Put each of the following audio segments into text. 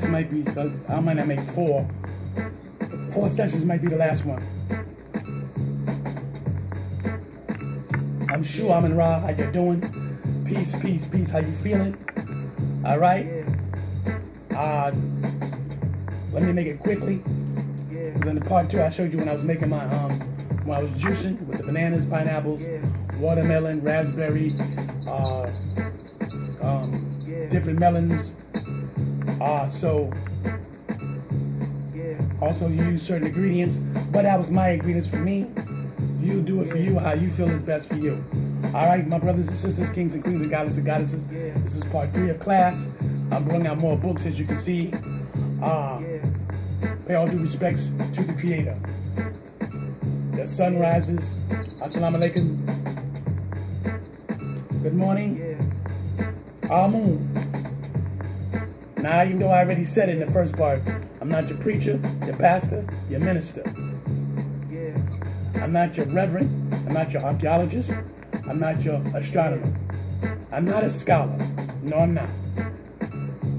last might be, because I might not make 4. 4 sessions might be the last one. I'm SHU AMUN RA. How you doing? Peace, peace, peace. How you feeling? All right. Let me make it quickly. Because in the part 2, I showed you when I was making my when I was juicing with the bananas, pineapples, watermelon, raspberry, different melons. Also you use certain ingredients, but that was my ingredients for me. You do it for you, how you feel is best for you. All right, my brothers and sisters, kings and queens and goddesses and goddesses. This is part 3 of class. I'm bringing out more books, as you can see. Pay all due respects to the Creator. The sun rises. Assalamu alaikum. Good morning. Amun. Now, even though I already said it in the first part, I'm not your preacher, your pastor, your minister. I'm not your reverend. I'm not your archaeologist. I'm not your astronomer. I'm not a scholar. No, I'm not.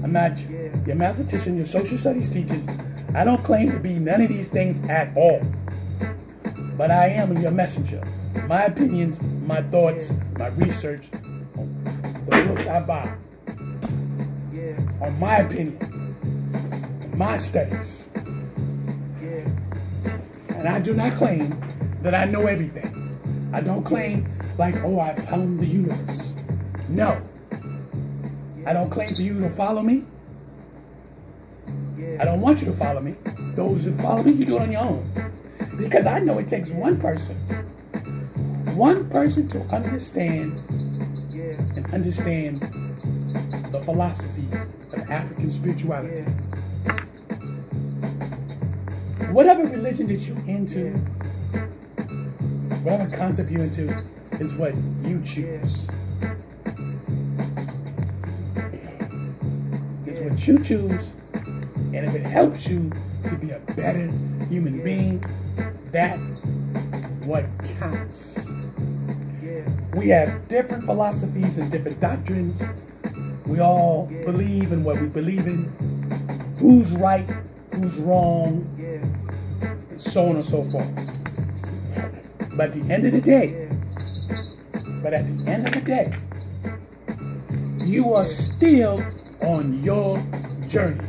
I'm not your mathematician, your social studies teachers. I don't claim to be none of these things at all. But I am your messenger. My opinions, my thoughts, my research, the books I buy, on my opinion, my studies. And I do not claim that I know everything. I don't claim like, oh, I found the universe. No. I don't claim for you to follow me. I don't want you to follow me. Those who follow me, you do it on your own. Because I know it takes one person to understand the philosophy of African spirituality. Whatever religion that you're into, whatever concept you're into, is what you choose. It's what you choose, and if it helps you to be a better human being, that's what counts. We have different philosophies and different doctrines. We all believe in what we believe in. Who's right, who's wrong, and so on and so forth. But at the end of the day, you are still on your journey.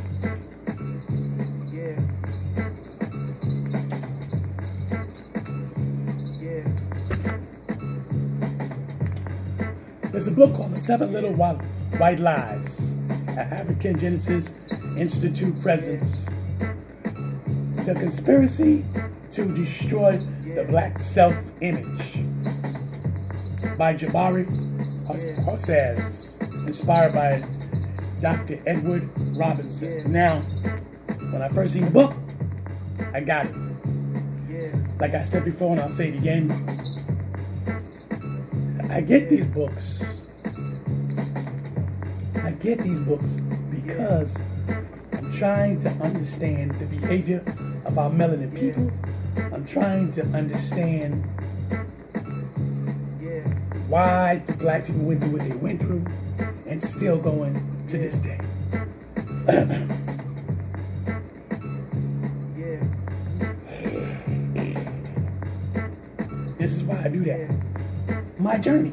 There's a book called The 7 Little White Lies, an African Genesis Institute presents. The conspiracy to destroy the black self-image by Jabari Hossez, inspired by Dr. Edward Robinson. Now, when I first seen the book, I got it. Like I said before, and I'll say it again, I get these books because I'm trying to understand the behavior of our melanin people. I'm trying to understand why the black people went through what they went through and still going to this day. This is why I do that. My journey.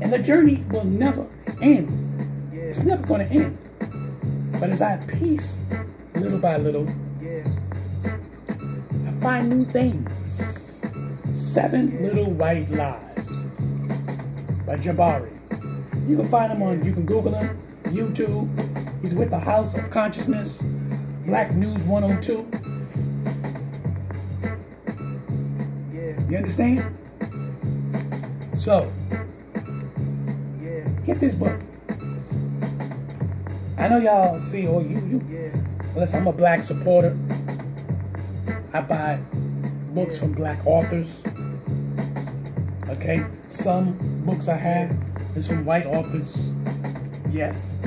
And the journey will never end. It's never going to end. But as I piece, little by little, I find new things. 7 Little White Lies by Jabari. You can find him on, you can Google him, YouTube. He's with the House of Consciousness, Black News 102. You understand? So, get this book. I know y'all see, oh, listen, I'm a black supporter. I buy books from black authors. Okay? Some books I have is from white authors. Yes.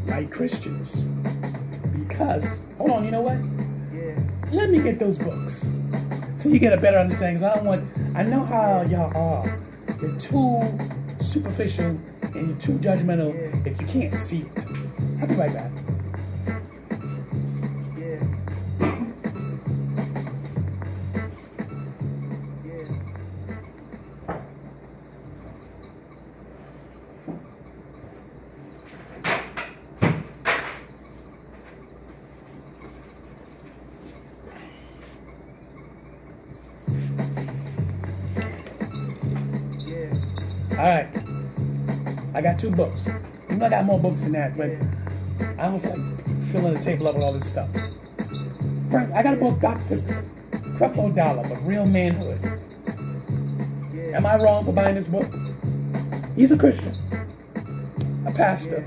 Like Christians. Because, hold on, you know what? Let me get those books. So you get a better understanding. Because I know how y'all are. You're too superficial and you're too judgmental if you can't see it. I'll be right back. right. I got 2 books. You know I got more books than that, but I don't feel like filling the table up with all this stuff. First, I got a book, Dr. Creflo Dollar, but Real Manhood. Am I wrong for buying this book? He's a Christian, a pastor.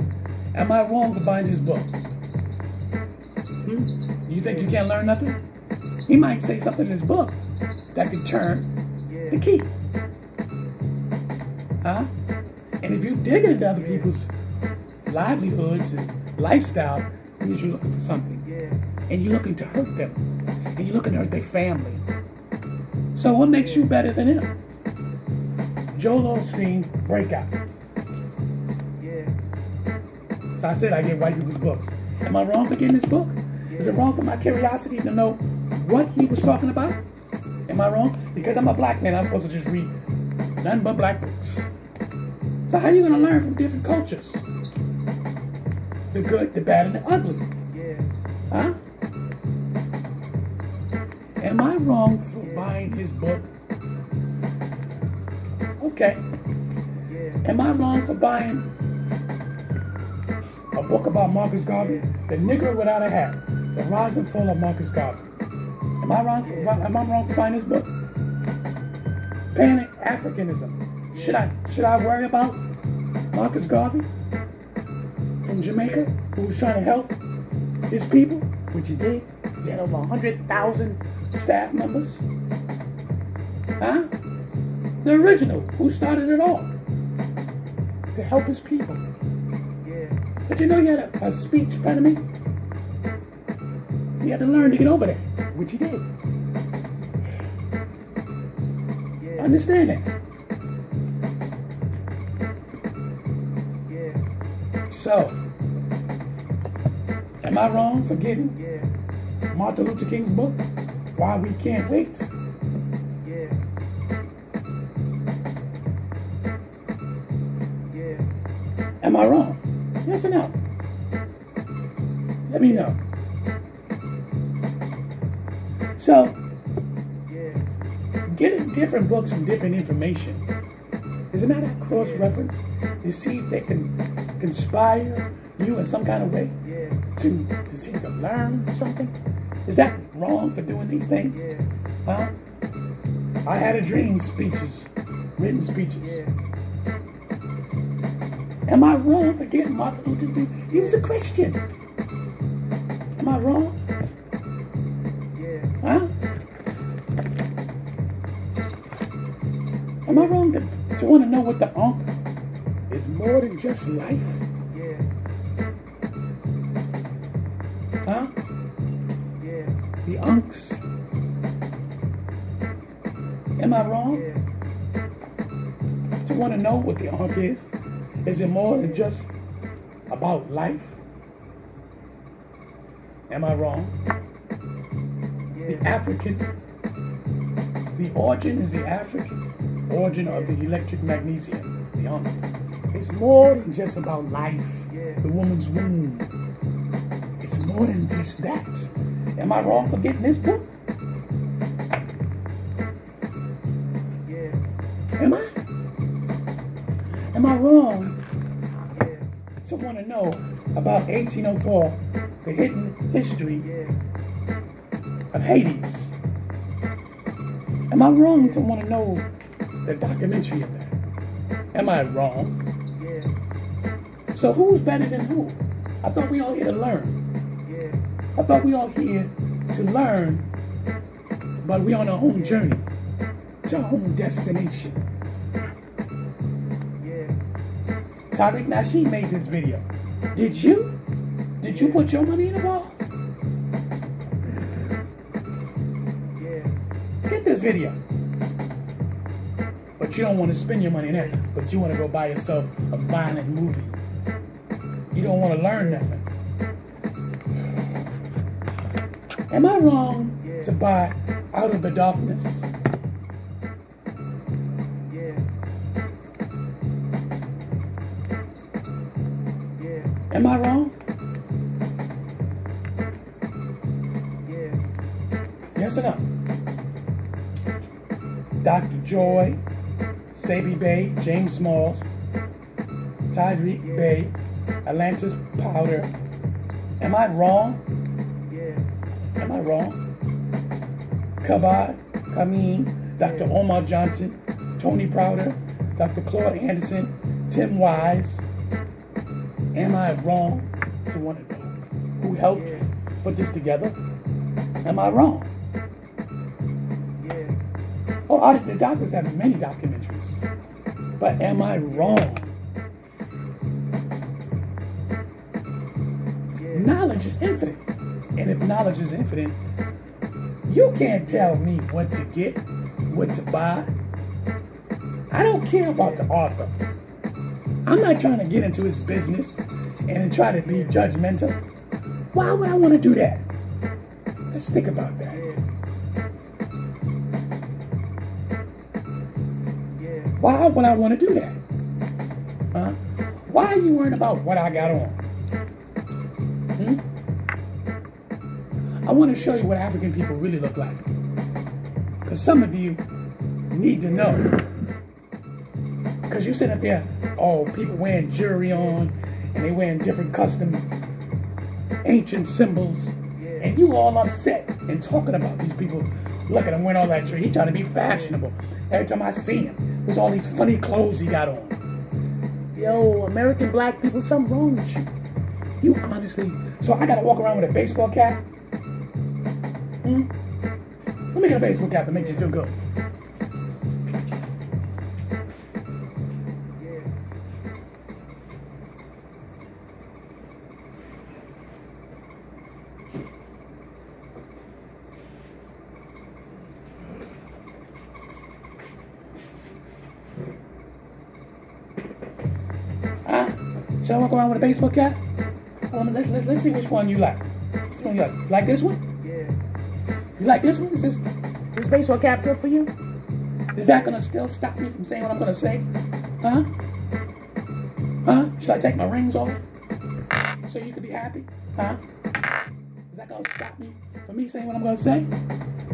Am I wrong for buying his book? You think you can't learn nothing? He might say something in his book that could turn the key. Huh? And if you dig into other people's livelihoods and lifestyles, it means you're looking for something. And you're looking to hurt them. And you're looking to hurt their family. So what makes you better than him? Joel Osteen, Breakout. So I said I get white people's books. Am I wrong for getting this book? Is it wrong for my curiosity to know what he was talking about? Am I wrong? Because I'm a black man, I'm supposed to just read nothing but black books. So how are you going to learn from different cultures? The good, the bad, and the ugly. Huh? Am I wrong for buying his book? Okay. Am I wrong for buying a book about Marcus Garvey? The Negro Without a Hat. The Rise and Fall of Marcus Garvey. Am I wrong for buying this book? Pan-Africanism. Should I worry about Marcus Garvey from Jamaica, who was trying to help his people, which he did? He had over 100,000 staff members. Huh? The original, who started it all, to help his people. But you know he had a speech impediment. He had to learn to get over that, which he did. Understand that. So, am I wrong for getting Martin Luther King's book, Why We Can't Wait? Am I wrong? Yes or no? Let me know. So, getting different books from different information, isn't that a cross-reference? You see if they can conspire you in some kind of way to see if you can learn something? Is that wrong for doing these things? Huh? I had a dream speeches, written speeches. Am I wrong for getting Martin Luther King? He was a Christian. Am I wrong? Huh? Am I wrong to want to know what the Ankh is more than just life? Huh? The Ankhs. Am I wrong to want to know what the Ankh is? Is it more than just about life? Am I wrong? The African, the origin is the African origin of the electric magnesium, the Ankh. It's more than just about life, the woman's womb. It's more than just that. Am I wrong for getting this book? Am I? Am I wrong to want to know about 1804, the hidden history of Hades? Am I wrong to want to know the documentary of that? Am I wrong? So who's better than who? I thought we all here to learn. I thought we all here to learn, but we on our own journey to our own destination. Tariq Nasheed made this video. Did you? Did you put your money in the ball? Get this video. But you don't want to spend your money in it. But you want to go buy yourself a violent movie. You don't want to learn nothing. Am I wrong to buy Out of the Darkness? Am I wrong? Yes or no? Dr. Joy, Sabi Bay, James Smalls, Tyreek Bay, Atlantis Powder. Am I wrong? Am I wrong? Kabad, Kameen, Dr. Omar Johnson, Tony Crowder, Dr. Claude Anderson, Tim Wise. Am I wrong to want to know who helped put this together? Am I wrong? Oh, the doctors have many documentaries. But am I wrong? Knowledge is infinite. And if knowledge is infinite, you can't tell me what to get, what to buy. I don't care about the author. I'm not trying to get into his business and try to be judgmental. Why would I want to do that? Let's think about that. Why would I want to do that? Huh? Why are you worried about what I got on? I want to show you what African people really look like. Because some of you need to know. Because you sit up there, oh, people wearing jewelry on, and they wearing different custom ancient symbols, and you all upset and talking about these people. Look at him wearing all that jewelry. He's trying to be fashionable. Every time I see him, there's all these funny clothes he got on. Yo, American black people, something wrong with you. You honestly, so I gotta walk around with a baseball cap? Let me get a baseball cap to make you feel good. Should I walk around with a baseball cap? Let's see which one you like. Which one you like? Like this one? You like this one? Is this baseball cap good for you? Is that gonna still stop me from saying what I'm gonna say? Huh? Huh? Should I take my rings off so you can be happy? Huh? Is that gonna stop me from me saying what I'm gonna say?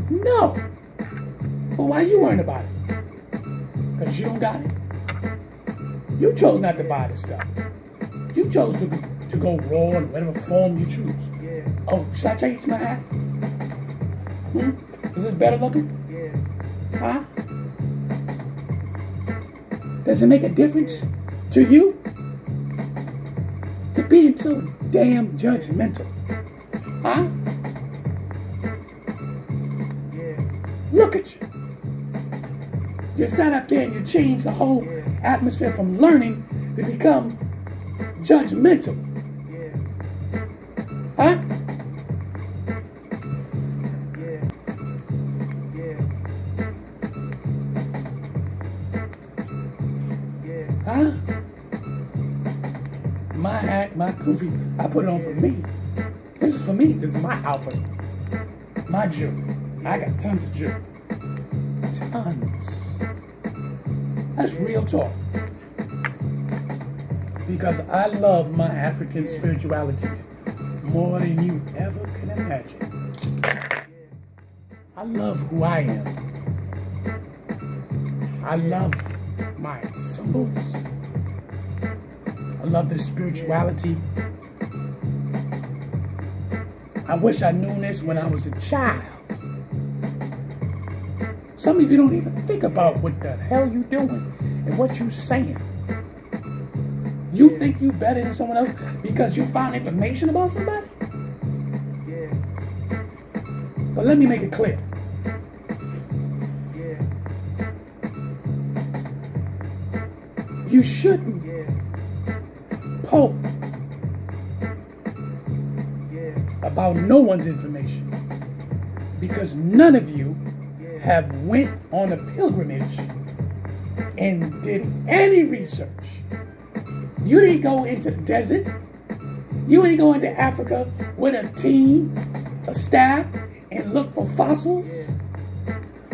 No. Well, why are you worrying about it? Because you don't got it. You chose not to buy this stuff. You chose to go raw in whatever form you choose. Oh, should I change my hat? Is this better looking? Huh? Does it make a difference to you? You're being so damn judgmental. Huh? Look at you. You sat up there and you changed the whole atmosphere from learning to become judgmental. Huh? Huh? My hat, my kufi, I put it on for me. This is for me. This is my outfit. My jewelry. I got tons of jewelry. Tons. That's real talk. Because I love my African spiritualities more than you ever could imagine. I love who I am. I love my symbols. I love the spirituality. I wish I knew this when I was a child. Some of you don't even think about what the hell you doing and what you saying. You think you better than someone else because you found information about somebody? But let me make it clear. You shouldn't poke about no one's information because none of you have went on a pilgrimage and did any research. You didn't go into the desert. You didn't go into Africa with a team, a staff, and look for fossils,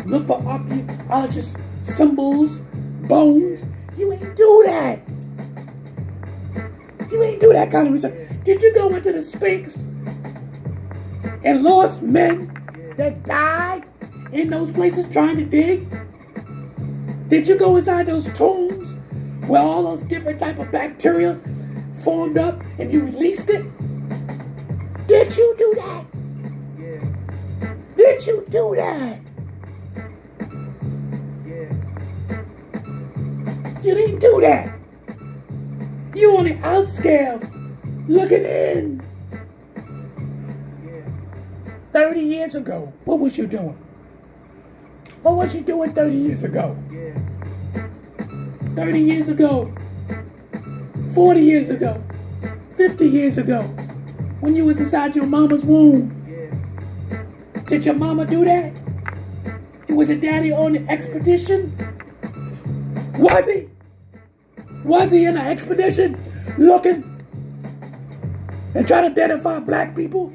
look for archaeologists, symbols, bones. You ain't do that. You ain't do that kind of research. Did you go into the Sphinx and lost men that died in those places trying to dig? Did you go inside those tombs where all those different type of bacteria formed up and you released it? Did you do that? Yeah. Did you do that? Yeah. You didn't do that. You on the outskirts looking in. Yeah. 30 years ago, what was you doing? What was you doing 30 years ago? Yeah. 30 years ago, 40 years ago, 50 years ago, when you was inside your mama's womb. Yeah. Did your mama do that? Was your daddy on the expedition? Was he? Was he in the expedition looking and trying to identify black people?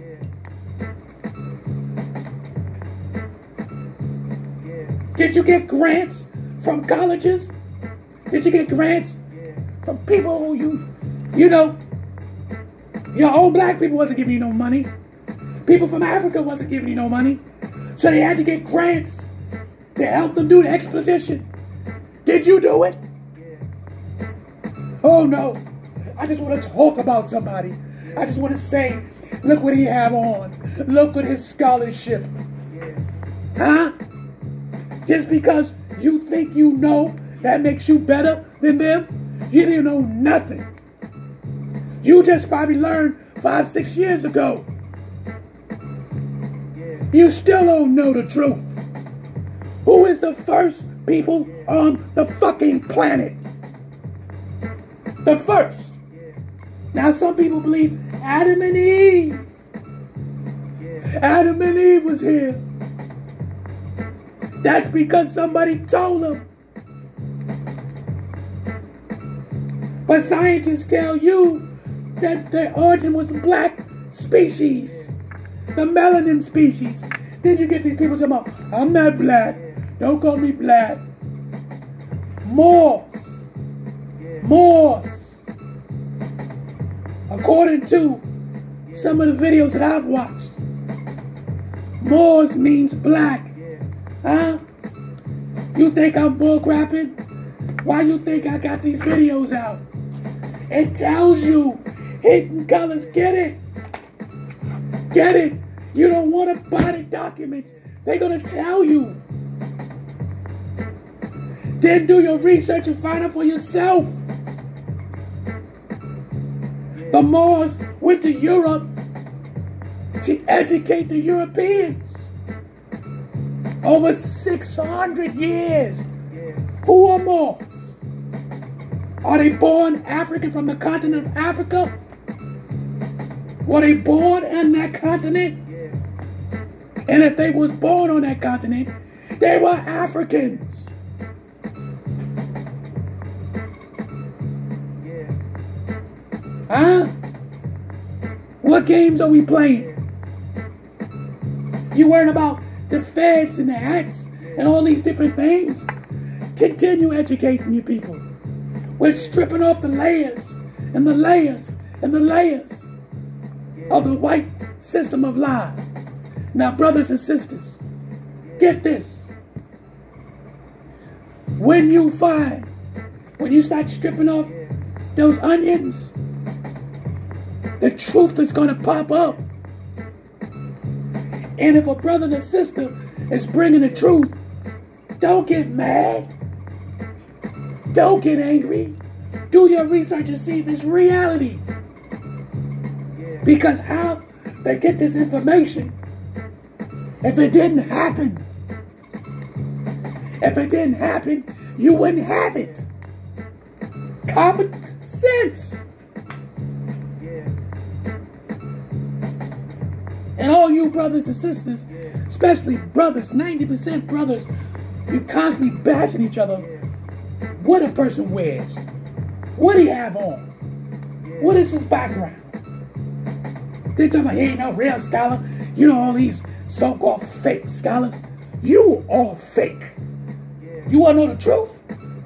Did you get grants from colleges? Did you get grants from people who you know, your own black people wasn't giving you no money. People from Africa wasn't giving you no money. So they had to get grants to help them do the expedition. Did you do it? Oh no, I just want to talk about somebody. I just want to say, look what he have on. Look at his scholarship. Huh? Just because you think you know, that makes you better than them? You didn't know nothing. You just probably learned 5, 6 years ago. You still don't know the truth. Who is the first people on the fucking planet? The first. Now some people believe Adam and Eve. Adam and Eve was here. That's because somebody told them. But scientists tell you that the origin was the black species, the melanin species. Then you get these people talking about, I'm not black, don't call me black. Moors. Moors. According to some of the videos that I've watched, Moors means black. Huh? You think I'm bullcrapping? Why you think I got these videos out? It tells you hidden colors. Get it? Get it? You don't want to buy the documents. They're going to tell you. Then do your research and find out for yourself. The Moors went to Europe to educate the Europeans. Over 600 years. Who are Moors? Are they born African from the continent of Africa? Were they born on that continent? And if they was born on that continent, they were Africans. Huh? What games are we playing? You worrying about the feds and the hats and all these different things? Continue educating your people. We're stripping off the layers and the layers and the layers of the white system of lies. Now, brothers and sisters, get this. When you start stripping off those onions, the truth is going to pop up. And if a brother and a sister is bringing the truth, don't get mad. Don't get angry. Do your research and see if it's reality. Because how they get this information? If it didn't happen, you wouldn't have it. Common sense. And all you brothers and sisters, especially brothers, 90% brothers, you constantly bashing each other. What a person wears. What do he have on? What is his background? They talking about he ain't no real scholar. You know all these so-called fake scholars. You all fake. You want to know the truth?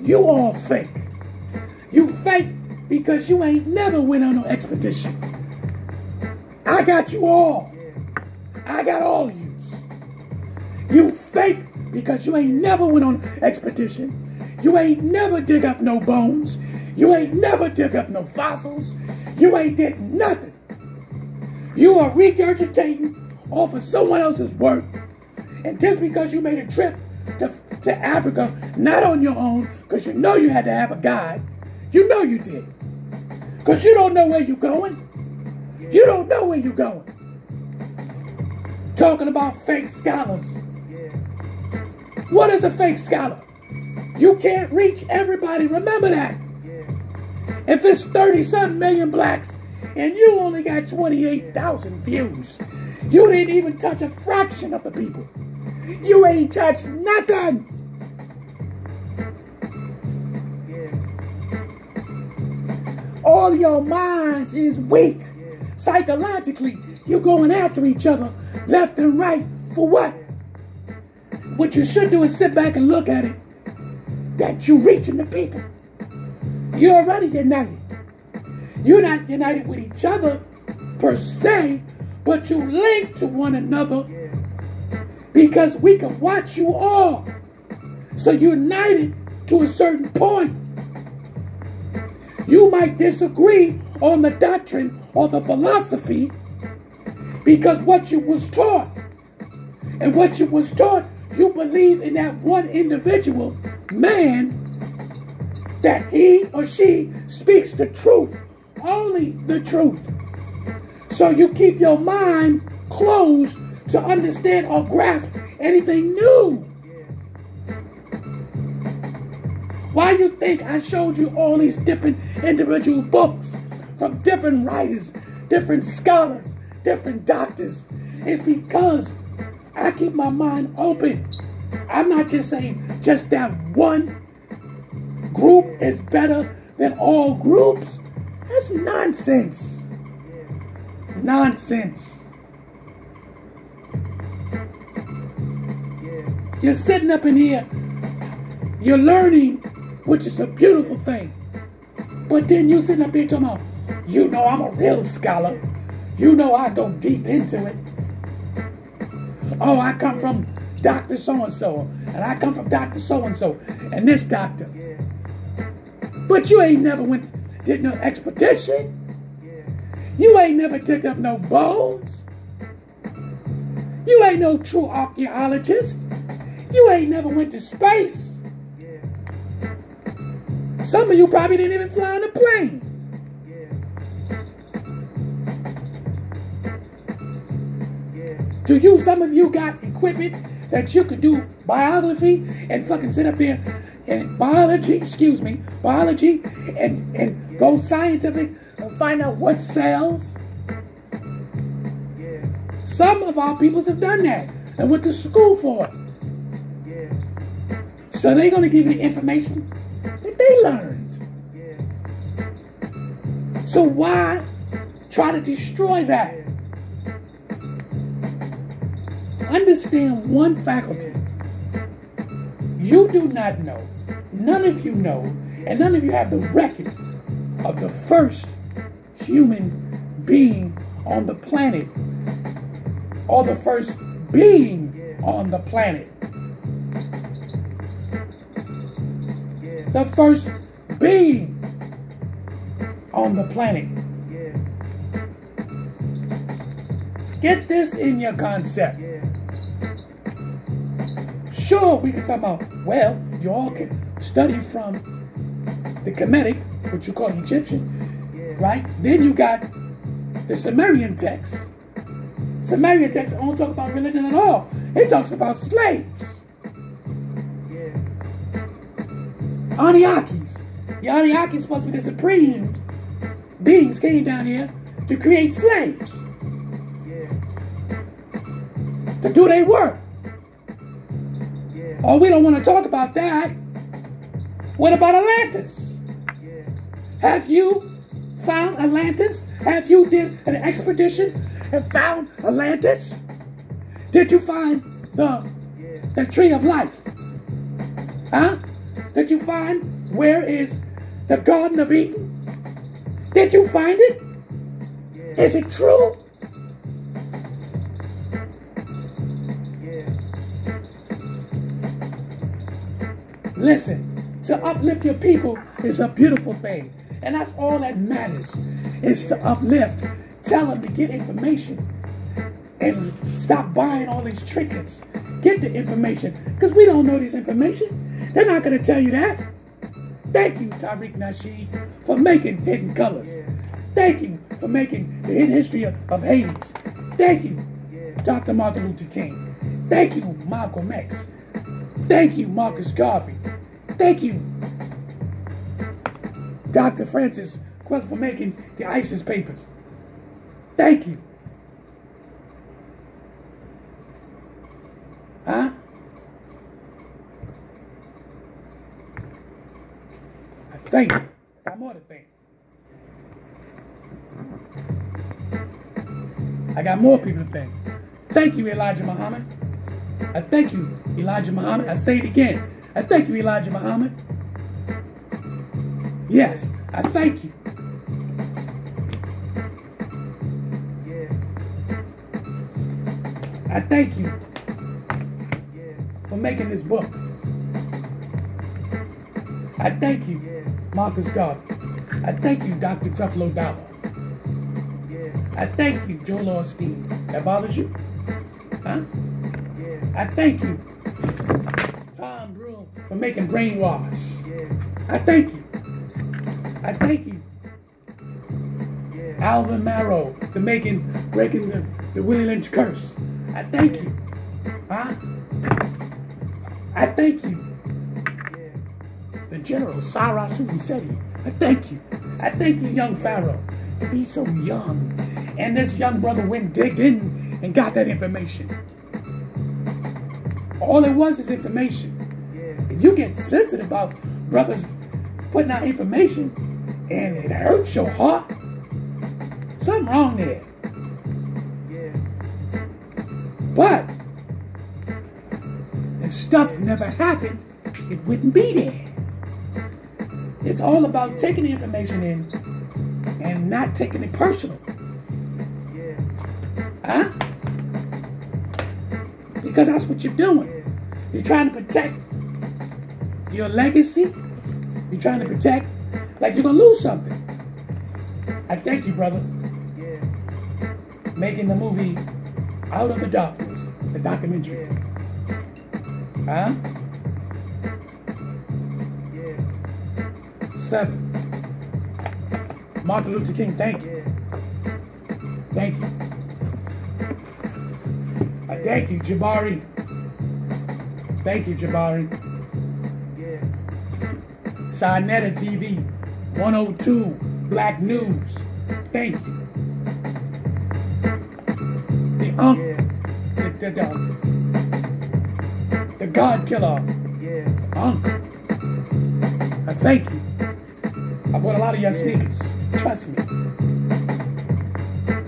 You all fake. You fake because you ain't never went on no expedition. I got you all. I got all of you. You fake because you ain't never went on expedition. You ain't never dig up no bones. You ain't never dig up no fossils. You ain't did nothing. You are regurgitating off of someone else's work. And just because you made a trip to Africa, not on your own, because you know you had to have a guide. You know you did. Because you don't know where you're going. You don't know where you're going. Talking about fake scholars. What is a fake scholar? You can't reach everybody. Remember that. If it's 30-something million blacks and you only got 28,000 views, you didn't even touch a fraction of the people. You ain't touched nothing. All your minds is weak. Psychologically, you're going after each other left and right. For what? What you should do is sit back and look at it. That you're reaching the people. You're already united. You're not united with each other per se, but you link to one another because we can watch you all. So you're united to a certain point. You might disagree on the doctrine or the philosophy because what you was taught. And what you was taught, you believe in that one individual man, that he or she speaks the truth, only the truth. So you keep your mind closed to understand or grasp anything new. Why you think I showed you all these different individual books from different writers, different scholars, different doctors? It's because I keep my mind open. I'm not just saying just that one group is better than all groups. That's nonsense. Nonsense. You're sitting up in here, you're learning, which is a beautiful thing. But then you're sitting up here talking about, you know I'm a real scholar. You know I go deep into it. Oh, I come from Dr. So-and-so, and I come from Dr. So-and-so, and this doctor. But you ain't never did no expedition. You ain't never digged up no bones. You ain't no true archaeologist. You ain't never went to space. Some of you probably didn't even fly on a plane. Some of you got equipment that you could do biography and fucking sit up there and biology and go scientific and find out what cells. Some of our peoples have done that and went to school for it. So they're going to give you the information that they learned. So why try to destroy that? Understand one faculty. You do not know, none of you know, and none of you have the record of the first human being on the planet, or the first being on the planet. The first being on the planet. Get this in your concept. Sure, we can talk about, well, you all can study from the Kemetic, which you call Egyptian, right? Then you got the Sumerian text. Sumerian text don't talk about religion at all. It talks about slaves. Anunnakis. The Anunnakis supposed to be the supreme beings came down here to create slaves. To do their work. Oh, we don't want to talk about that. What about Atlantis? Have you found Atlantis? Have you did an expedition and found Atlantis? Did you find the tree of life? Huh? Did you find where is the Garden of Eden? Did you find it? Is it true? Listen, To uplift your people is a beautiful thing. And that's all that matters, is to uplift. Tell them to get information and stop buying all these trinkets. Get the information, because we don't know this information. They're not going to tell you that. Thank you, Tariq Nasheed, for making Hidden Colors. Thank you for making the hidden history of Hades. Thank you, Dr. Martin Luther King. Thank you, Malcolm X. Thank you, Marcus Garvey. Thank you, Dr. Francis Queller, for making the ISIS papers. Thank you. Huh? I thank you. Got more to thank. I got more people to thank. Thank you, Elijah Muhammad. I thank you, Elijah Muhammad. I say it again. I thank you, Elijah Muhammad. Yes, I thank you. I thank you for making this book. I thank you, Marcus Garvey. I thank you, Dr. Creflo Dollar. I thank you, Joel Osteen. That bothers you? Huh? I thank you, Tom Brule, for making Brainwash. I thank you. I thank you, Alvin Marrow, for breaking the Willie Lynch curse. I thank you. Huh? I thank you. The General Sarah Seti. I thank you. I thank you, young Pharaoh, to be so young. And this young brother went digged in and got that information. All it was is information. If you get sensitive about brothers putting out information and it hurts your heart, something wrong there. But if stuff never happened, it wouldn't be there. It's all about taking the information in and not taking it personal. Huh? Because that's what you're doing. You're trying to protect your legacy. You're trying to protect, like you're going to lose something. I thank you, brother. Making the movie Out of the Darkness, the documentary. Huh? 7. Martin Luther King, thank you. Thank you. I thank you, Jabari. Thank you, Jabari. Sinetta TV, 102, Black News. Thank you. The the God Killer, Uncle. I thank you. I bought a lot of your sneakers. Trust me.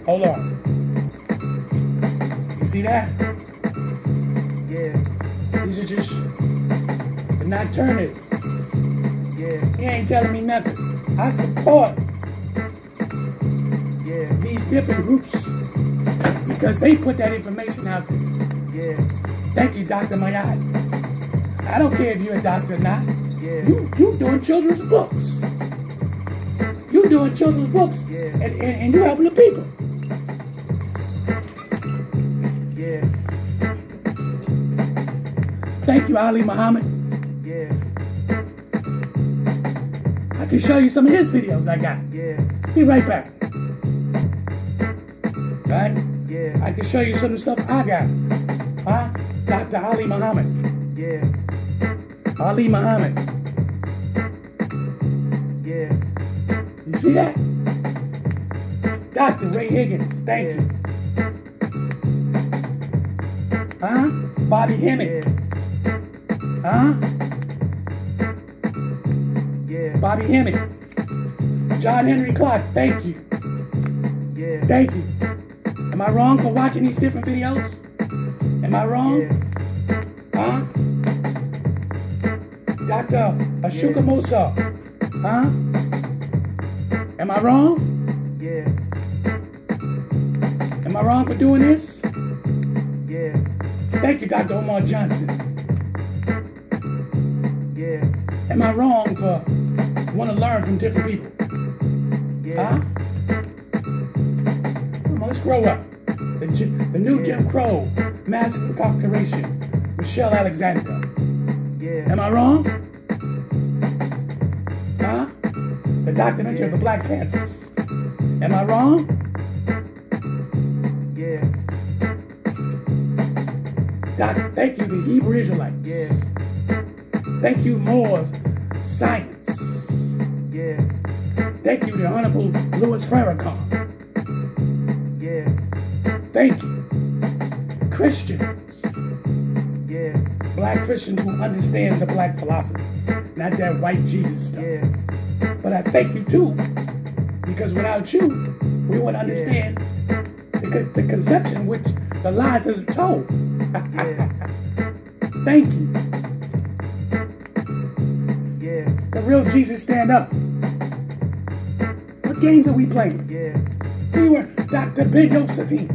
Hold on. You see that? These are just the nocturnals. He ain't telling me nothing. I support these different groups because they put that information out there. Thank you, Dr. Mayad. I don't care if you're a doctor or not. You doing children's books. You doing children's books and you helping the people. Thank you, Ali Muhammad. I can show you some of his videos I got. Be right back. Right? I can show you some of the stuff I got. Huh? Dr. Ali Muhammad. Ali Muhammad. You see that? Dr. Ray Higgins. Thank you. Huh? Bobby Hemmett. Huh? Bobby Hemmett. John Henry Clark. Thank you. Thank you. Am I wrong for watching these different videos? Am I wrong? Huh? Dr. Ashuka Musa. Huh? Am I wrong? Am I wrong for doing this? Thank you, Dr. Omar Johnson. Am I wrong for want to learn from different people? Yeah. Huh? Come on, let's grow up. The new Jim Crow, mass incarceration, Michelle Alexander. Yeah. Am I wrong? Huh? The documentary of the Black Panthers. Am I wrong? Yeah. Doc, thank you, the Hebrew Israelites. Yeah. Thank you, Moore's Science. Yeah. Thank you, the Honorable Louis Farrakhan. Yeah. Thank you, Christians. Yeah. Black Christians who understand the black philosophy, not that white Jesus stuff. Yeah. But I thank you too, because without you, we wouldn't understand the conception in which the lies is told. Thank you. Yeah. The real Jesus stand up. What games are we playing? Yeah. We were Dr. Ben Josephine.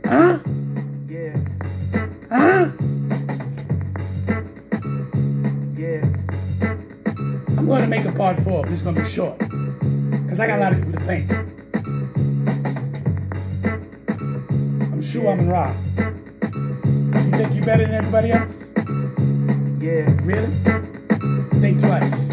Huh? Yeah. Huh? Yeah. I'm going to make a part 4, but it's going to be short. Because I got a lot of people to thank. I'm SHU AMUN RA. You think you better than everybody else? Yeah. Really? Think twice.